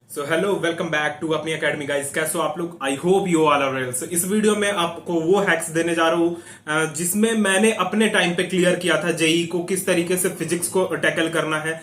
So hello welcome back to अपनी academy guys. कैसे हो आप लोग? I hope you all are well. इस वीडियो में आपको वो हैक्स देने जा रहा हूँ जिसमें मैंने अपने टाइम पे क्लियर किया था जेई को, किस तरीके से फिजिक्स को टैकल करना है।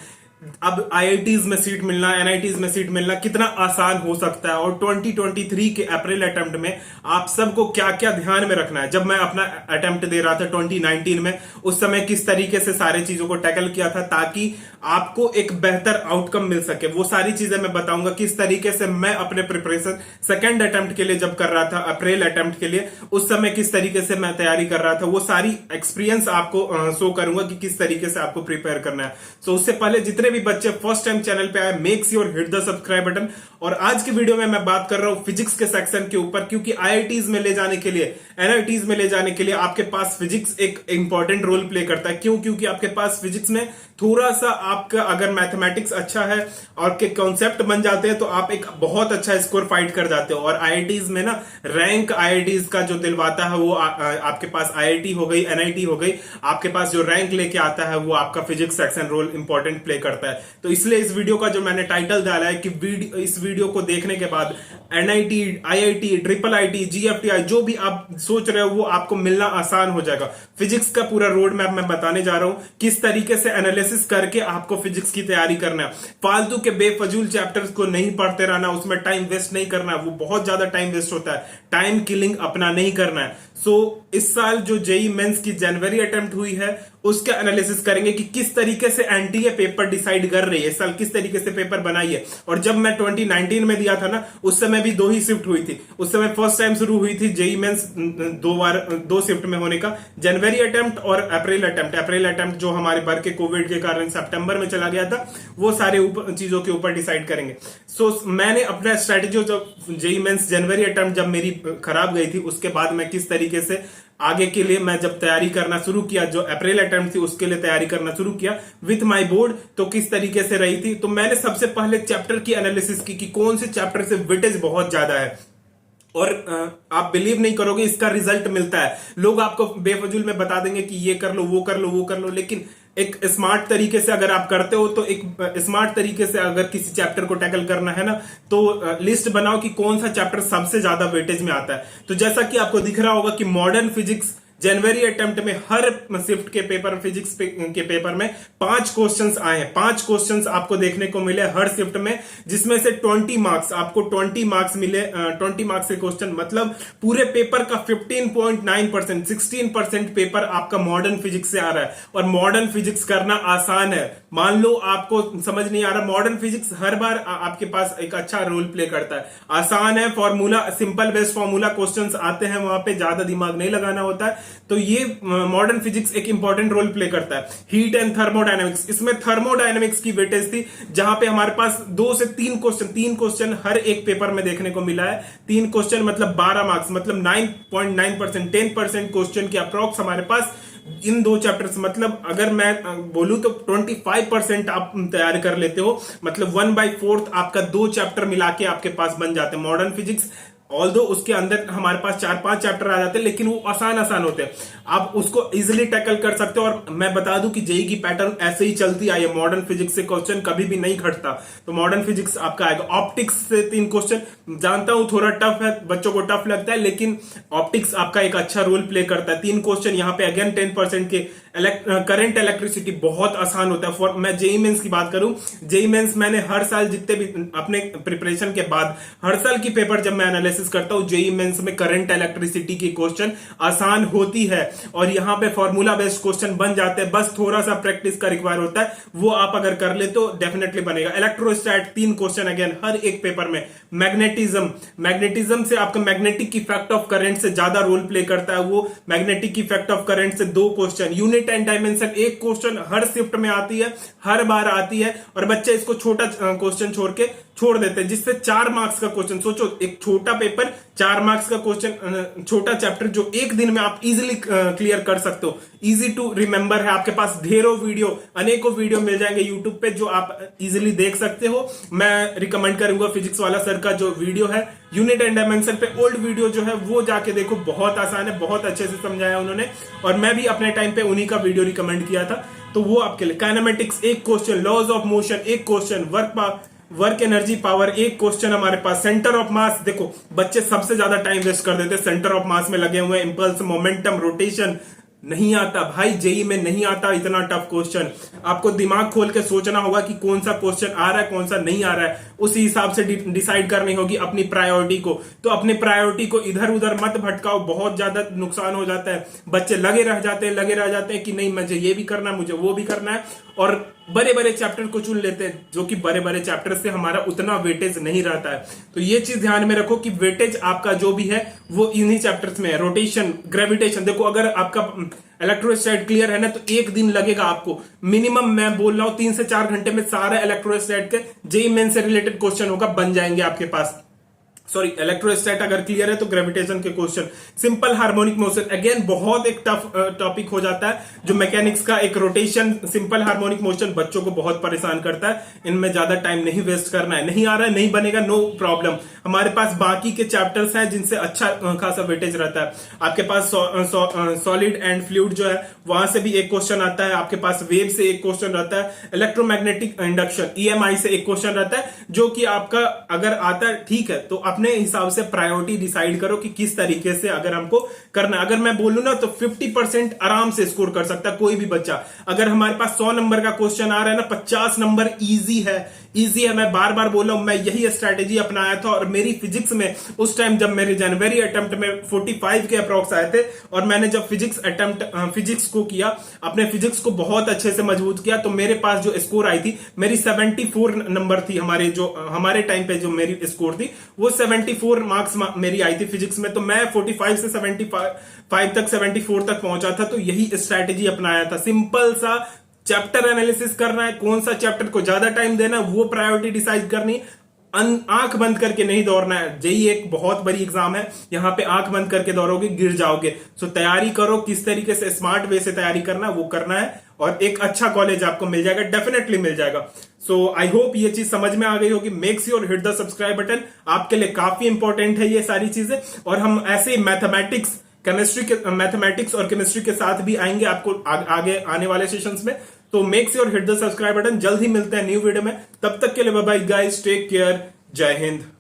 अब आईआईटीज में सीट मिलना, एनआईटीज में सीट मिलना कितना आसान हो सकता है, और 2023 के अप्रैल अटेम्प्ट में आप सबको क्या क्या ध्यान में रखना है। जब मैं अपना अटेम्प्ट दे रहा था 2019 में, उस समय किस तरीके से सारी चीजों को टैकल किया था ताकि आपको एक बेहतर आउटकम मिल सके, वो सारी चीजें मैं बताऊंगा। किस तरीके से मैं अपने प्रिपरेशन सेकेंड अटेम्प्ट के लिए जब कर रहा था, अप्रैल अटेम्प्ट के लिए, उस समय किस तरीके से मैं तैयारी कर रहा था, वो सारी एक्सपीरियंस आपको शो करूंगा कि किस तरीके से आपको प्रिपेयर करना है। सो उससे पहले जितने भी बच्चे फर्स्ट टाइम चैनल पे आए, make sure hit the subscribe button. और आज की वीडियो में मैं बात कर रहा हूं फिजिक्स के सेक्शन के ऊपर, क्योंकि आईआईटीज में ले जाने के लिए, एनआईटीज में ले जाने के लिए आपके पास फिजिक्स एक इंपॉर्टेंट रोल प्ले करता है। क्यों? क्योंकि आपके पास फिजिक्स में थोड़ा सा आपका अगर मैथमेटिक्स अच्छा है और के कॉन्सेप्ट बन जाते हैं तो आप एक बहुत अच्छा स्कोर फाइट कर जाते हो। और आईआईटीज में ना रैंक आईआईटीज का जो दिलवाता है वो आपके पास आईआईटी हो गई, एनआईटी हो गई, आपके पास जो रैंक लेके आता है वो आपका physics section role important play करता है। तो इसलिए इस वीडियो का जो मैंने टाइटल डाला है कि इस वीडियो को देखने के बाद NIT, IIT, triple IT, GFTI जो भी आप सोच रहे हो वो आपको मिलना आसान हो जाएगा। फिजिक्स का पूरा रोड मैप मैं बताने जा रहा हूं, किस तरीके से एनालिसिस करके आपको फिजिक्स की तैयारी करना है। फालतू के बेफजूल चैप्टर्स को नहीं पढ़ते रहना, उसमें टाइम वेस्ट नहीं करना है, वो बहुत ज्यादा टाइम वेस्ट होता है। टाइम किलिंग अपना नहीं करना है। इस साल जो जेई मेंस की जनवरी अटेम्प्ट हुई है उसका एनालिसिस करेंगे कि किस तरीके से एनटीए पेपर डिसाइड कर रही है, इस साल किस तरीके से पेपर बनाई है। और जब मैं 2019 में दिया था ना, उस समय भी दो ही शिफ्ट हुई थी। उस समय फर्स्ट टाइम शुरू हुई थी जेई मेंस दो शिफ्ट में होने का, जनवरी अटेम्प्ट और अप्रैल अटेम्प्ट। अप्रैल अटेम्प्ट जो हमारे भर के कोविड के कारण सितंबर में चला गया था, वो सारे चीजों के ऊपर डिसाइड करेंगे। मैंने अपना स्ट्रेटेजी, जब जेई मेंस जनवरी अटेम्प्ट जब मेरी खराब गई थी, उसके बाद मैं किस तरीके से आगे के लिए मैं जब तैयारी करना शुरू किया, जो अप्रैल अटेम्प्ट थी उसके लिए तैयारी करना शुरू किया विथ माय बोर्ड, तो किस तरीके से रही थी। तो मैंने सबसे पहले चैप्टर की एनालिसिस की कि कौन से चैप्टर से वेटेज बहुत ज्यादा है। और आप बिलीव नहीं करोगे, इसका रिजल्ट मिलता है। लोग आपको बेफजूल में बता देंगे कि ये कर लो, वो कर लो, वो कर लो, लेकिन एक स्मार्ट तरीके से अगर आप करते हो, तो एक स्मार्ट तरीके से अगर किसी चैप्टर को टैकल करना है ना, तो लिस्ट बनाओ कि कौन सा चैप्टर सबसे ज्यादा वेटेज में आता है। तो जैसा कि आपको दिख रहा होगा कि मॉडर्न फिजिक्स जनवरी अटेम्प्ट में हर शिफ्ट के पेपर, फिजिक्स के पेपर में 5 क्वेश्चंस आए हैं। 5 क्वेश्चंस आपको देखने को मिले हर शिफ्ट में, जिसमें से 20 मार्क्स आपको 20 मार्क्स मिले। 20 मार्क्स के क्वेश्चन मतलब पूरे पेपर का 15.9%, 16% पेपर आपका मॉडर्न फिजिक्स से आ रहा है। और मॉडर्न फिजिक्स करना आसान है। मान लो आपको समझ नहीं आ रहा, मॉडर्न फिजिक्स हर बार आपके पास एक अच्छा रोल प्ले करता है। आसान है, formula simple based formula questions आते हैं, वहां पे ज्यादा दिमाग नहीं लगाना होता है। तो ये मॉडर्न फिजिक्स एक इंपॉर्टेंट रोल प्ले करता है। हीट एंड थर्मोडायनेमिक्स, इसमें थर्मोडायनेमिक्स की वेटेज थी, जहां पे हमारे पास 2 से 3 क्वेश्चन हर एक पेपर में देखने को मिला है। 3 क्वेश्चन मतलब 12 मार्क्स, मतलब 9.9%, 10% क्वेश्चन की अप्रोक्स हमारे पास इन 2 चैप्टर्स। मतलब अगर मैं बोलूं तो 25% आप तैयार कर लेते हो, मतलब 1/4 आपका 2 चैप्टर मिला के आपके पास बन जाते हैं मॉडर्न फिजिक्स। ऑल्दो उसके अंदर हमारे पास 4-5 चैप्टर आ जाते हैं, लेकिन वो आसान होते हैं, आप उसको इजीली टैकल कर सकते हो। और मैं बता दूं कि जेई की पैटर्न ऐसे ही चलती आई है, मॉडर्न फिजिक्स से क्वेश्चन कभी भी नहीं घटता। तो मॉडर्न फिजिक्स आपका आएगा। ऑप्टिक्स से 3 क्वेश्चन, जानता हूं थोड़ा टफ है, बच्चों को टफ लगता है, लेकिन ऑप्टिक्स आपका एक अच्छा रोल प्ले करता है। 3 क्वेश्चन यहाँ पे अगेन 10% के। करंट इलेक्ट्रिसिटी बहुत आसान होता है। मैं जेई मेंस की बात करूं, जेई मेंस मैंने हर साल जितने भी अपने प्रिपरेशन के बाद हर साल की पेपर जब मैं एनालिसिस करता हूं, जेई मेंस में करंट इलेक्ट्रिसिटी की क्वेश्चन आसान होती है और यहां पे फॉर्मूला बेस्ड क्वेश्चन बन जाते हैं। बस थोड़ा सा प्रैक्टिस का रिक्वायर होता है, वो आप अगर कर ले तो डेफिनेटली बनेगा। इलेक्ट्रोस्टैट 3 क्वेश्चन अगेन हर एक पेपर में। मैग्नेटिज्म से आपका मैग्नेटिक इफेक्ट ऑफ करंट से ज्यादा रोल प्ले करता है, वो मैग्नेटिक इफेक्ट ऑफ करंट से 2 question. Unit and dimension 1 question her shift में आती है, हर बार आती है, और बच्चे इसको छोटा क्वेश्चन छोड़ देते हैं, जिससे 4 मार्क्स का क्वेश्चन। सोचो, एक छोटा पेपर, 4 मार्क्स का क्वेश्चन, छोटा चैप्टर जो एक दिन में आप इजीली क्लियर कर सकते हो। इजी टू रिमेंबर है। आपके पास ढेरों वीडियो, अनेकों वीडियो मिल जाएंगे यूट्यूब पे जो आप इजीली देख सकते हो। मैं रिकमेंड करूंगा फिजिक्स वाला सर का जो वीडियो है यूनिट एंड डायमेंशन पे, ओल्ड वीडियो जो है वो जाके देखो, बहुत आसान है, बहुत अच्छे से समझाया उन्होंने, और मैं भी अपने टाइम पे उन्हीं का वीडियो रिकमेंड किया था। तो वो आपके लिए। Kinematics 1 question, laws of motion 1 question, work energy power, एक क्वेश्चन हमारे पास सेंटर ऑफ मास। देखो बच्चे सबसे ज्यादा टाइम वेस्ट कर देते, सेंटर ऑफ मास में लगे हुए, इंपल्स, मोमेंटम, रोटेशन नहीं आता भाई, जेई में नहीं आता इतना टफ क्वेश्चन। आपको दिमाग खोल के सोचना होगा कि कौन सा क्वेश्चन आ रहा है कौन सा नहीं आ रहा है, उसी हिसाब से डिसाइड करनी होगी अपनी प्रायोरिटी को। तो अपनी प्रायोरिटी को इधर उधर मत भटकाओ, बहुत ज्यादा नुकसान हो जाता है। बच्चे लगे रह जाते हैं कि नहीं मुझे ये भी करना है, मुझे वो भी करना है, और बड़े बड़े चैप्टर को चुन लेते हैं, जो कि बड़े बड़े चैप्टर से हमारा उतना वेटेज नहीं रहता है। तो ये चीज ध्यान में रखो कि वेटेज आपका जो भी है वो इन्हीं चैप्टर्स में है। रोटेशन, ग्रेविटेशन, देखो अगर आपका इलेक्ट्रोस्टैट क्लियर है ना तो एक दिन लगेगा आपको मिनिमम, मैं बोल रहा हूं 3 से 4 घंटे में सारा इलेक्ट्रोस्टैट के जेईई मेन से रिलेटेड क्वेश्चन होगा, बन जाएंगे आपके पास। सॉरी, इलेक्ट्रोस्टैट अगर क्लियर है तो ग्रेविटेशन के question. Simple harmonic motion again बहुत एक टफ टॉपिक हो जाता है, जो मैकेनिक्स का एक रोटेशन, सिंपल हार्मोनिक मोशन बच्चों को बहुत परेशान करता है। इनमें ज्यादा टाइम नहीं वेस्ट करना है। नहीं आ रहा है, नहीं बनेगा, नो प्रॉब्लम। हमारे पास बाकी के चैप्टर्स हैं जिनसे अच्छा खासा वेटेज रहता है। आपके पास सॉलिड एंड फ्लूइड जो है वहां से भी एक क्वेश्चन आता है, आपके पास वेव से एक क्वेश्चन रहता है, इलेक्ट्रोमैग्नेटिक इंडक्शन ईएमआई से एक क्वेश्चन रहता है, जो कि आपका अगर आता है ठीक है तो अपने हिसाब से प्रायोरिटी डिसाइड करो कि किस तरीके से अगर हमको करना। अगर मैं बोलूं ना तो 50% आराम से स्कोर कर सकता है कोई भी बच्चा। अगर हमारे पास 100 नंबर का क्वेश्चन आ रहा है ना, 50 नंबर इजी है, इजी है। मैं बार बार बोल रहा हूं, मैं यही स्ट्रैटेजी अपनाया था, और मेरी फिजिक्स में उस टाइम जब मेरे जनवरी अटेम्प्ट में 45 के अप्रॉक्स आए थे, और मैंने जब फिजिक्स को किया, अपने फिजिक्स को बहुत अच्छे से मजबूत किया, तो मेरे पास जो स्कोर आई थी मेरी 74 नंबर थी। हमारे टाइम पे जो मेरी स्कोर थी वो 74 मार्क्स मेरी आई थी फिजिक्स में। तो मैं 45 से 75 तक 74 तक पहुंचा था। तो यही स्ट्रैटेजी अपनाया था, सिंपल सा चैप्टर एनालिसिस करना है, कौन सा चैप्टर को ज्यादा टाइम देना है वो प्रायोरिटी डिसाइड करनी। आंख बंद करके नहीं दौड़ना है। जेईई एक बहुत बड़ी एग्जाम है, यहां पे आंख बंद करके दौड़ोगे गिर जाओगे। सो तैयारी करो, किस तरीके से स्मार्ट वे से तैयारी करना है वो करना है, और एक अच्छा कॉलेज आपको मिल जाएगा, डेफिनेटली मिल जाएगा। सो आई होप ये चीज समझ में आ गई होगी। Make sure hit the subscribe button, आपके लिए काफी इंपॉर्टेंट है ये सारी चीजें। और हम ऐसे मैथमेटिक्स और केमिस्ट्री के साथ भी आएंगे आपको आगे आने वाले सेशंस में। तो make sure hit the subscribe button. जल्द ही मिलते हैं न्यू वीडियो में, तब तक के लिए bye bye guys, take care, जय हिंद।